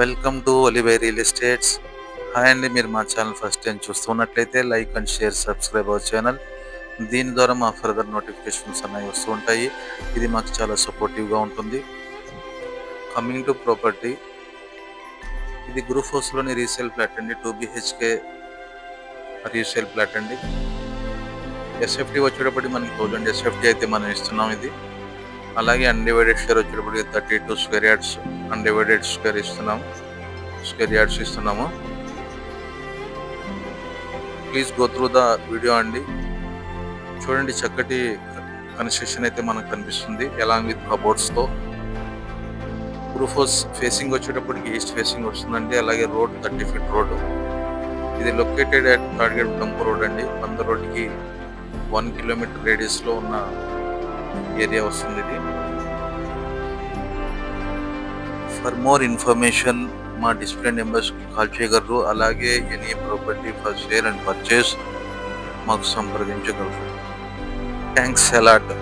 Welcome to olive real estates. Hi అండి, మీరు మా ఛానల్ ఫస్ట్ టైం చూస్తున్నట్లయితే like and share, subscribe our channel. దీని ద్వారా మా ఫర్దర్ నోటిఫికేషన్స్ అనేవి వస్తూ ఉంటాయి. ఇది మాకు చాలా సపోర్టివ్గా ఉంటుంది. కమింగ్ టు ప్రాపర్టీ, ఇది గ్రూప్ హౌస్లోని రీసేల్ ఫ్లాట్ అండి. 2 BHK రీసేల్ ఫ్లాట్ అండి. ఎస్ఎఫ్టీ వచ్చేటప్పటికి మనకి 1000 ఎస్ఎఫ్టీ అయితే మనం ఇస్తున్నాం. ఇది అలాగే అన్డివైడెడ్ షేర్ వచ్చేటప్పటికి 32 square yards undivided square yards ఇస్తున్నాము. Please go through the video అండి. చూడండి, చక్కటి కన్స్ట్రక్షన్ అయితే మనకు కనిపిస్తుంది అలాంగ్ విత్ కబోర్డ్స్తో. రూఫ్ హౌస్ ఫేసింగ్ వచ్చేటప్పటికి ఈస్ట్ ఫేసింగ్ వస్తుందండి. అలాగే రోడ్ 30 feet రోడ్. ఇది located at target dump road అండి. పంద రోడ్కి 1 kilometer రేడియస్లో ఉన్న ఏరియా వస్తుంది ఇది. ఫర్ మోర్ ఇన్ఫర్మేషన్ మా డిస్ప్లే నెంబర్స్కి కాల్ చేయగలరు. అలాగే any property for sale and purchase మాకు సంప్రదించగలరు. Thanks allot.